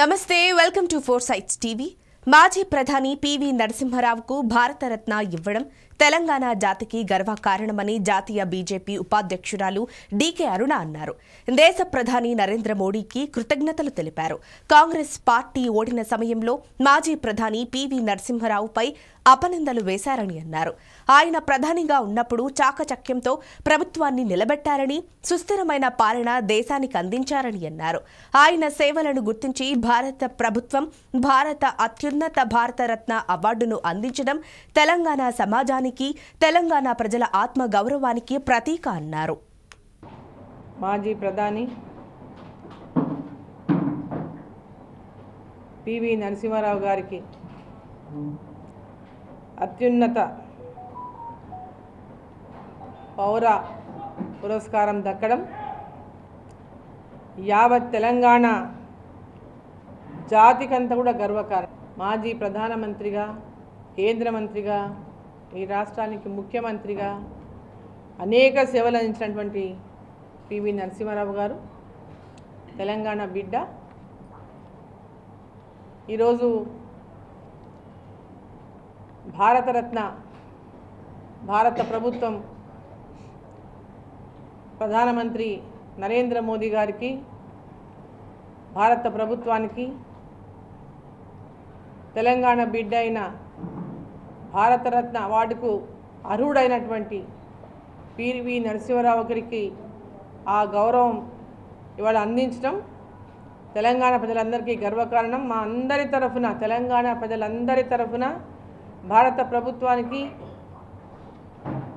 నమస్తే welcome to four sites TV. మాజీ ప్రధాని పివి నరసింహారావుకు భారతరత్న ఇవ్వడం తెలంగాణ జాతికి గర్వకారణమని జాతీయ బీజేపీ ఉపాధ్యక్షురాలు డీకే అరుణ అన్నారు. దేశ ప్రధాని నరేంద్ర మోడీకి కృతజ్ఞతలు తెలిపారు. కాంగ్రెస్ పార్టీ ఓడిన సమయంలో మాజీ ప్రధాని పివి నరసింహారావుపై అపనిందలు వేశారని అన్నారు. ఆయన ప్రధానిగా ఉన్నప్పుడు చాకచక్యంతో ప్రభుత్వాన్ని నిలబెట్టారని, సుస్థిరమైన పాలన దేశానికి అందించారని అన్నారు. ఆయన సేవలను గుర్తించి భారత ప్రభుత్వం భారత అత్యున్నత భారతరత్న అవార్డును అందించడం తెలంగాణ సమాజానికి, తెలంగాణ ప్రజల ఆత్మ గౌరవానికి ప్రతీక అన్నారు. మాజీ ప్రధాని పివి నరసింహారావు గారికి అత్యున్నత పౌర పురస్కారం దక్కడం యావత్ తెలంగాణ జాతికంతా కూడా గర్వకారణం. మాజీ ప్రధానమంత్రిగా, కేంద్ర మంత్రిగా, ఈ రాష్ట్రానికి ముఖ్యమంత్రిగా అనేక సేవలు అందించినటువంటి పివి నరసింహారావు గారు తెలంగాణ బిడ్డ. ఈరోజు భారతరత్న భారత ప్రభుత్వం ప్రధానమంత్రి నరేంద్ర మోదీ గారికి, భారత ప్రభుత్వానికి తెలంగాణ బిడ్డ అయిన భారతరత్న అవార్డుకు అర్హుడైనటువంటి పివి నరసింహారావు గారికి ఆ గౌరవం ఇవాళ అందించడం తెలంగాణ ప్రజలందరికీ గర్వకారణం. మా అందరి తరఫున, తెలంగాణ ప్రజలందరి తరఫున భారత ప్రభుత్వానికి,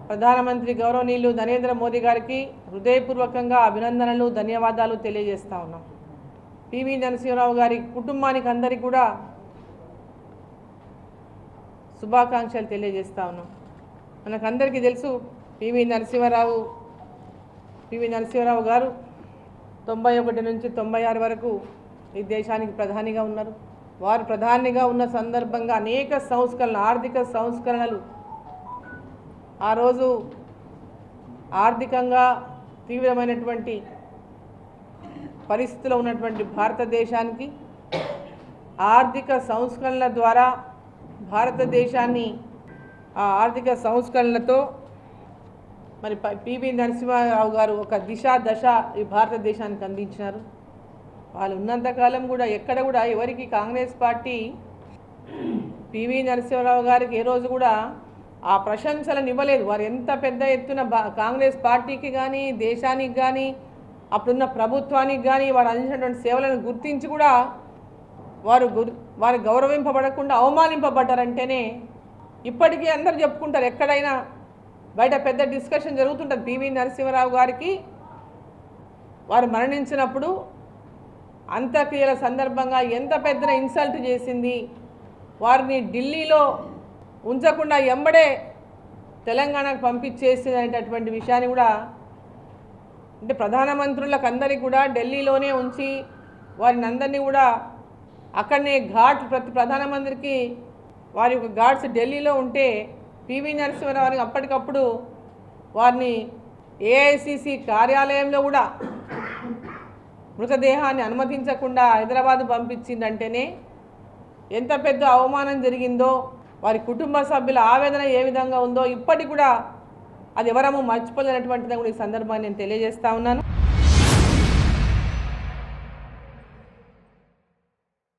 ప్రధానమంత్రి గౌరవనీయులు నరేంద్ర మోదీ గారికి హృదయపూర్వకంగా అభినందనలు, ధన్యవాదాలు తెలియజేస్తా ఉన్నాం. పివి నరసింహారావు గారి కుటుంబానికి అందరికీ కూడా శుభాకాంక్షలు తెలియజేస్తా ఉన్నాం. మనకందరికీ తెలుసు పివి నరసింహారావు గారు 91 నుంచి 96 వరకు ఈ దేశానికి ప్రధానిగా ఉన్నారు. వారు ప్రధానిగా ఉన్న సందర్భంగా అనేక సంస్కరణలు, ఆర్థిక సంస్కరణలు, ఆ రోజు ఆర్థికంగా తీవ్రమైనటువంటి పరిస్థితిలో ఉన్నటువంటి భారతదేశానికి ఆర్థిక సంస్కరణల ద్వారా భారతదేశాన్ని, ఆ ఆర్థిక సంస్కరణలతో మరి పివి నరసింహారావు గారు ఒక దశ ఈ భారతదేశానికి అందించినారు. వాళ్ళు ఉన్నంతకాలం కూడా ఎక్కడ కూడా ఎవరికి కాంగ్రెస్ పార్టీ పివి నరసింహారావు గారికి ఏ రోజు కూడా ఆ ప్రశంసలను ఇవ్వలేదు. వారు ఎంత పెద్ద ఎత్తున కాంగ్రెస్ పార్టీకి కానీ, దేశానికి కానీ, అప్పుడున్న ప్రభుత్వానికి కానీ వారు అందించినటువంటి సేవలను గుర్తించి కూడా వారు గౌరవింపబడకుండా అవమానింపబడ్డారంటేనే ఇప్పటికీ అందరూ చెప్పుకుంటారు. ఎక్కడైనా బయట పెద్ద డిస్కషన్ జరుగుతుంటుంది. పివి నరసింహారావు గారికి వారు మరణించినప్పుడు అంత్యక్రియల సందర్భంగా ఎంత పెద్ద ఇన్సల్ట్ చేసింది, వారిని ఢిల్లీలో ఉంచకుండా ఎంబడే తెలంగాణకు పంపించేసింది అనేటటువంటి విషయాన్ని కూడా, అంటే ప్రధానమంత్రులకు అందరికీ కూడా ఢిల్లీలోనే ఉంచి వారిని అందరినీ కూడా అక్కడనే ప్రతి ప్రధానమంత్రికి వారి యొక్క ఘాట్స్ ఢిల్లీలో ఉంటే పివి నరసింహారావు అప్పటికప్పుడు వారిని ఏఐసిసి కార్యాలయంలో కూడా మృతదేహాన్ని అనుమతించకుండా హైదరాబాద్ పంపించిందంటేనే ఎంత పెద్ద అవమానం జరిగిందో, వారి కుటుంబ సభ్యుల ఆవేదన ఏ విధంగా ఉందో ఇప్పటికి కూడా అది ఎవరము మర్చిపోలేనటువంటిదని కూడా ఈ సందర్భాన్ని నేను తెలియజేస్తా ఉన్నాను.